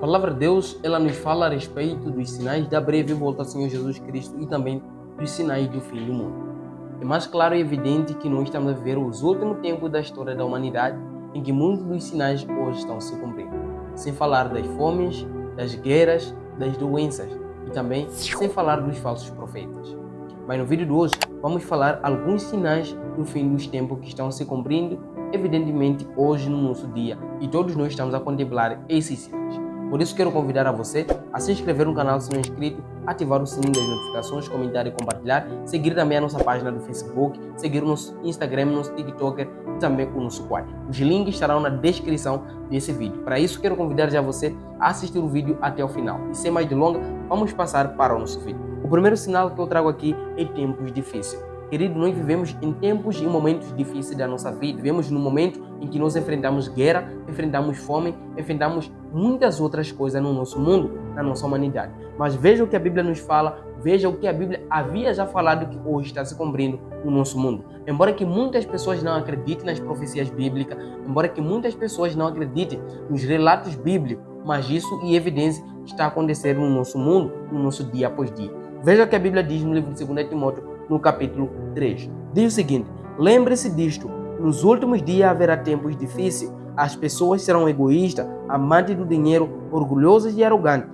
palavra de Deus, ela nos fala a respeito dos sinais da breve volta do Senhor Jesus Cristo e também dos sinais do fim do mundo. É mais claro e evidente que nós estamos a viver os últimos tempos da história da humanidade, em que muitos dos sinais hoje estão se cumprindo. Sem falar das fomes, das guerras, das doenças e também sem falar dos falsos profetas. Mas no vídeo de hoje vamos falar alguns sinais do fim dos tempos que estão se cumprindo, evidentemente hoje no nosso dia, e todos nós estamos a contemplar esses sinais. Por isso quero convidar a você a se inscrever no canal se não é inscrito, ativar o sininho das notificações, comentar e compartilhar, seguir também a nossa página do Facebook, seguir o nosso Instagram, nosso TikTok e também o nosso quadro. Os links estarão na descrição desse vídeo. Para isso quero convidar já você a assistir o vídeo até o final. E sem mais delongas, vamos passar para o nosso vídeo. O primeiro sinal que eu trago aqui é tempos difíceis. Querido, nós vivemos em tempos e momentos difíceis da nossa vida. Vivemos num momento em que nós enfrentamos guerra, enfrentamos fome, enfrentamos muitas outras coisas no nosso mundo, na nossa humanidade. Mas veja o que a Bíblia nos fala, veja o que a Bíblia havia já falado que hoje está se cumprindo no nosso mundo. Embora que muitas pessoas não acreditem nas profecias bíblicas, embora que muitas pessoas não acreditem nos relatos bíblicos, mas isso e evidência está acontecendo no nosso mundo, no nosso dia após dia. Veja o que a Bíblia diz no livro de 2 Timóteo, no capítulo 3. Diz o seguinte: lembre-se disto, nos últimos dias haverá tempos difíceis, as pessoas serão egoístas, amantes do dinheiro, orgulhosas e arrogantes.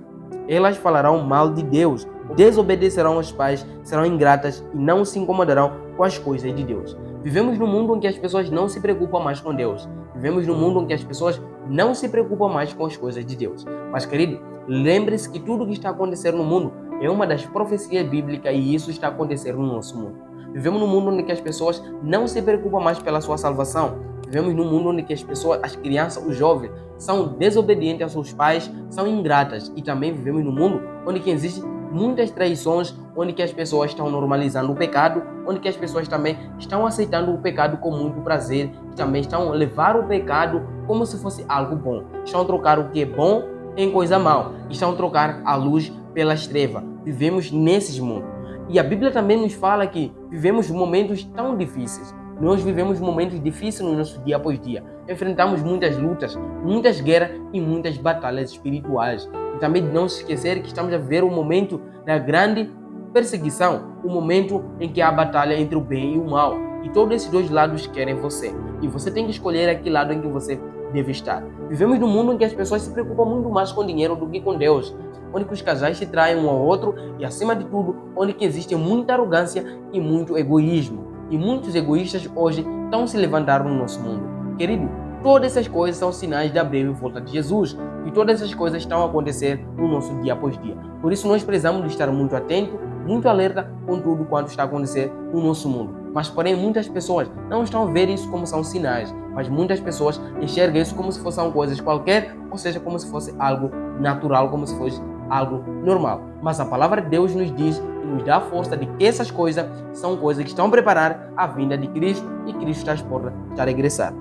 Elas falarão mal de Deus, desobedecerão aos pais, serão ingratas e não se incomodarão com as coisas de Deus. Vivemos num mundo em que as pessoas não se preocupam mais com Deus. Vivemos num mundo em que as pessoas não se preocupam mais com as coisas de Deus. Mas, querido, lembre-se que tudo o que está acontecendo no mundo é uma das profecias bíblicas e isso está acontecendo no nosso mundo. Vivemos num mundo onde as pessoas não se preocupam mais pela sua salvação. Vivemos num mundo onde as pessoas, as crianças, os jovens, são desobedientes aos seus pais, são ingratas. E também vivemos num mundo onde existem muitas traições, onde as pessoas estão normalizando o pecado, onde as pessoas também estão aceitando o pecado com muito prazer, e também estão a levar o pecado como se fosse algo bom. Estão a trocar o que é bom em coisa mal. Estão a trocar a luz pelas trevas. Vivemos nesses mundos. E a Bíblia também nos fala que vivemos momentos tão difíceis. Nós vivemos momentos difíceis no nosso dia após dia. Enfrentamos muitas lutas, muitas guerras e muitas batalhas espirituais. E também não se esquecer que estamos a viver o momento da grande perseguição, o momento em que há a batalha entre o bem e o mal. E todos esses dois lados querem você. E você tem que escolher aquele lado em que você deve estar. Vivemos num mundo em que as pessoas se preocupam muito mais com dinheiro do que com Deus, onde os casais se traem um ao outro e, acima de tudo, onde que existe muita arrogância e muito egoísmo. E muitos egoístas hoje estão se levantando no nosso mundo. Querido, todas essas coisas são sinais da breve volta de Jesus e todas essas coisas estão a acontecer no nosso dia após dia. Por isso nós precisamos estar muito atentos, muito alerta com tudo quanto está a acontecer no nosso mundo. Mas porém muitas pessoas não estão a ver isso como são sinais, mas muitas pessoas enxergam isso como se fossem coisas qualquer, ou seja, como se fosse algo natural, como se fosse algo normal. Mas a palavra de Deus nos diz e nos dá a força de que essas coisas são coisas que estão a preparar a vinda de Cristo e Cristo está às portas para regressar.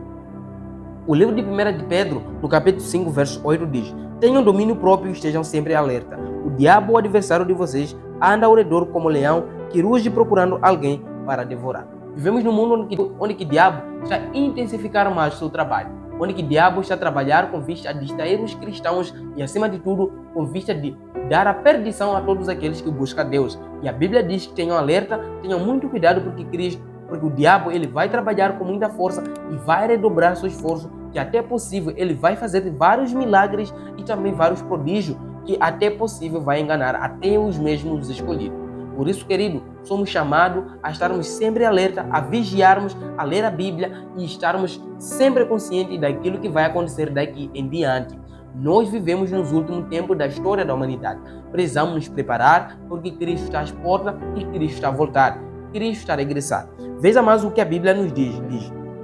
O livro de 1 de Pedro, no capítulo 5, verso 8 diz: tenham domínio próprio e estejam sempre alerta. O diabo, o adversário de vocês, anda ao redor como leão que ruge procurando alguém para devorar. Vivemos num mundo onde o diabo está a intensificar mais o seu trabalho, onde o diabo está a trabalhar com vista a distrair os cristãos e, acima de tudo, com vista de dar a perdição a todos aqueles que buscam Deus. E a Bíblia diz que tenham alerta, tenham muito cuidado porque o diabo ele vai trabalhar com muita força e vai redobrar seu esforço, que até possível ele vai fazer vários milagres e também vários prodígios que até possível vai enganar até os mesmos escolhidos. Por isso, querido, somos chamados a estarmos sempre alerta, a vigiarmos, a ler a Bíblia e estarmos sempre conscientes daquilo que vai acontecer daqui em diante. Nós vivemos nos últimos tempos da história da humanidade. Precisamos nos preparar porque Cristo está às portas e Cristo está a voltar. Cristo está a regressar. Veja mais o que a Bíblia nos diz.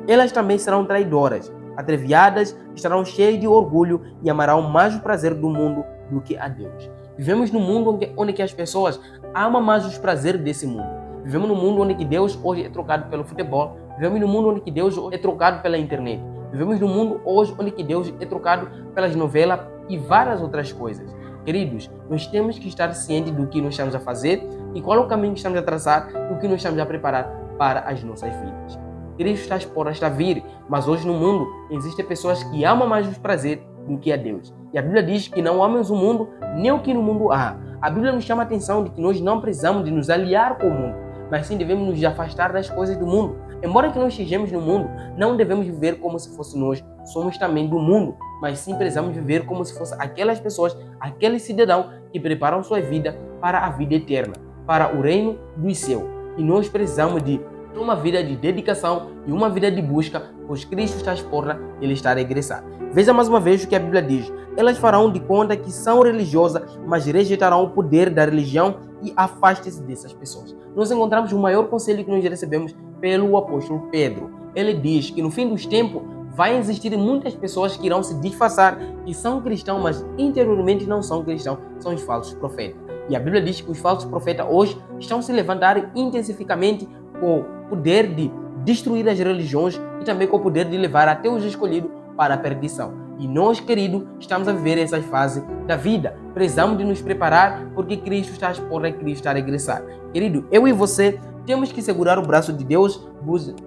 Elas também serão traidoras, atreviadas, estarão cheias de orgulho e amarão mais o prazer do mundo do que a Deus. Vivemos num mundo onde as pessoas amam mais os prazeres desse mundo. Vivemos num mundo onde Deus hoje é trocado pelo futebol. Vivemos num mundo onde Deus é trocado pela internet. Vivemos num mundo hoje onde Deus é trocado pelas novelas e várias outras coisas. Queridos, nós temos que estar cientes do que nós estamos a fazer e qual é o caminho que estamos a traçar e o que nós estamos a preparar para as nossas vidas. Cristo está às portas a vir, mas hoje no mundo existem pessoas que amam mais os prazeres do que a Deus. E a Bíblia diz que não amemos o mundo, nem o que no mundo há. A Bíblia nos chama a atenção de que nós não precisamos de nos aliar com o mundo, mas sim devemos nos afastar das coisas do mundo. Embora que nós estejamos no mundo, não devemos viver como se fosse nós somos também do mundo, mas sim precisamos viver como se fossem aquelas pessoas, aqueles cidadãos que preparam sua vida para a vida eterna, para o reino dos céus. E nós precisamos de uma vida de dedicação e uma vida de busca, pois Cristo está às portas e Ele está a regressar. Veja mais uma vez o que a Bíblia diz. Elas farão de conta que são religiosas, mas rejeitarão o poder da religião e afastem-se dessas pessoas. Nós encontramos o maior conselho que nós recebemos pelo apóstolo Pedro. Ele diz que no fim dos tempos vai existir muitas pessoas que irão se disfarçar que são cristãos, mas interiormente não são cristãos, são os falsos profetas. E a Bíblia diz que os falsos profetas hoje estão se levantando intensificamente com o poder de destruir as religiões e também com o poder de levar até os escolhidos para a perdição. E nós, queridos, estamos a viver essa fase da vida. Precisamos de nos preparar porque Cristo está às portas, Cristo está a regressar. Querido, eu e você temos que segurar o braço de Deus,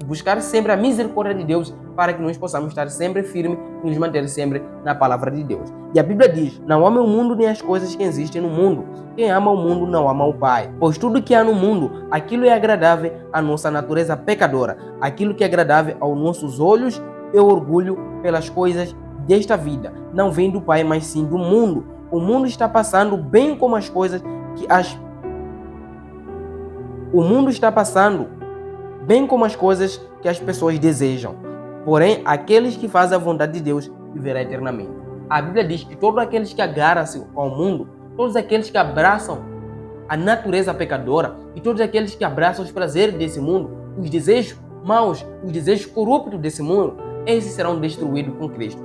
buscar sempre a misericórdia de Deus para que nós possamos estar sempre firmes e nos manter sempre na palavra de Deus. E a Bíblia diz, não ame o mundo nem as coisas que existem no mundo. Quem ama o mundo não ama o Pai. Pois tudo que há no mundo, aquilo é agradável à nossa natureza pecadora. Aquilo que é agradável aos nossos olhos é orgulho pelas coisas desta vida. Não vem do Pai, mas sim do mundo. O mundo está passando bem como as coisas que as pessoas desejam. Porém, aqueles que fazem a vontade de Deus viverão eternamente. A Bíblia diz que todos aqueles que agarram-se ao mundo, todos aqueles que abraçam a natureza pecadora e todos aqueles que abraçam os prazeres desse mundo, os desejos maus, os desejos corruptos desse mundo, esses serão destruídos com Cristo.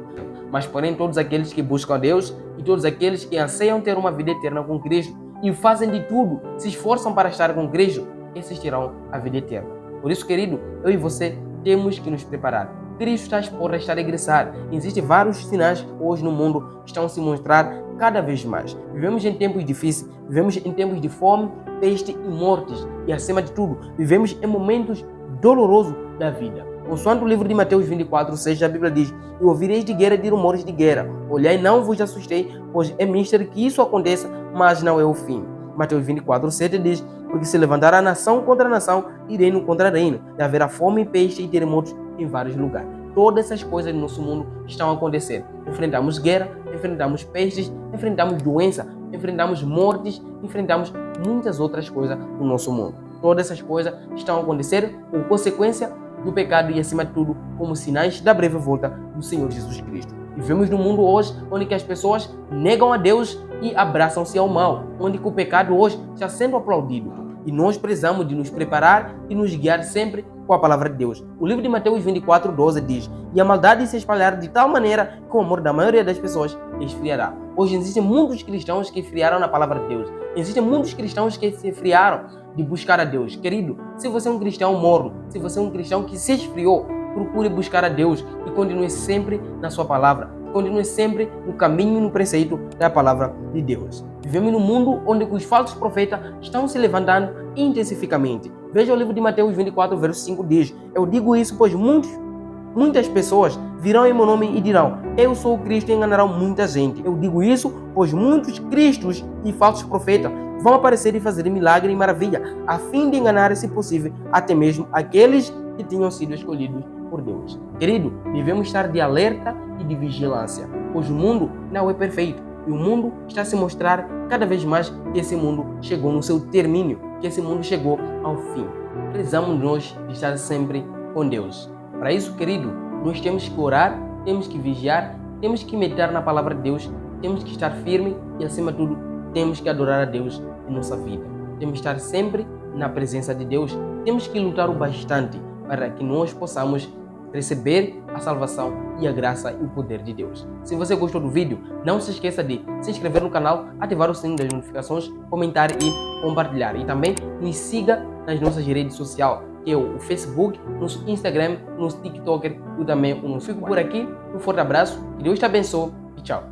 Mas, porém, todos aqueles que buscam a Deus e todos aqueles que anseiam ter uma vida eterna com Cristo e fazem de tudo, se esforçam para estar com Cristo, esses terão a vida eterna. Por isso, querido, eu e você temos que nos preparar. Cristo está às portas, está a regressar. Existem vários sinais que hoje no mundo estão a se mostrar cada vez mais. Vivemos em tempos difíceis, vivemos em tempos de fome, peste e mortes. E, acima de tudo, vivemos em momentos dolorosos da vida. Consoante o livro de Mateus 24:6, a Bíblia diz, e ouvireis de guerra e de rumores de guerra. Olhai, não vos assustei, pois é mistério que isso aconteça, mas não é o fim. Mateus 24:7 diz, porque se levantará nação contra nação e reino contra reino, e haverá fome, peste e terremotos em vários lugares. Todas essas coisas no nosso mundo estão a acontecer. Enfrentamos guerra, enfrentamos pestes, enfrentamos doença, enfrentamos mortes, enfrentamos muitas outras coisas no nosso mundo. Todas essas coisas estão a acontecer por consequência do pecado e, acima de tudo, como sinais da breve volta do Senhor Jesus Cristo. Vivemos num mundo hoje onde que as pessoas negam a Deus e abraçam-se ao mal, onde que o pecado hoje está sendo aplaudido. E nós precisamos de nos preparar e nos guiar sempre com a palavra de Deus. O livro de Mateus 24:12 diz, e a maldade se espalhará de tal maneira que o amor da maioria das pessoas esfriará. Hoje existem muitos cristãos que esfriaram na palavra de Deus. Existem muitos cristãos que se esfriaram de buscar a Deus. Querido, se você é um cristão morno, se você é um cristão que se esfriou, procure buscar a Deus e continue sempre na sua palavra. Continue sempre no caminho e no preceito da palavra de Deus. Vivemos num mundo onde os falsos profetas estão se levantando intensificamente. Veja o livro de Mateus 24:5 diz, eu digo isso pois muitas pessoas virão em meu nome e dirão, eu sou o Cristo, e enganarão muita gente. Eu digo isso pois muitos cristos e falsos profetas vão aparecer e fazer milagre e maravilha, a fim de enganar, se possível, até mesmo aqueles que tinham sido escolhidos por Deus. Querido, devemos estar de alerta e de vigilância, pois o mundo não é perfeito e o mundo está a se mostrar cada vez mais que esse mundo chegou no seu termínio, que esse mundo chegou ao fim. Precisamos nós estar sempre com Deus. Para isso, querido, nós temos que orar, temos que vigiar, temos que meditar na palavra de Deus, temos que estar firme e, acima de tudo, temos que adorar a Deus em nossa vida. Temos que estar sempre na presença de Deus, temos que lutar o bastante para que nós possamos receber a salvação e a graça e o poder de Deus. Se você gostou do vídeo, não se esqueça de se inscrever no canal, ativar o sininho das notificações, comentar e compartilhar. E também nos siga nas nossas redes sociais, que é o Facebook, no Instagram, no TikTok e também no Fico Por Aqui. Um forte abraço, que Deus te abençoe e tchau.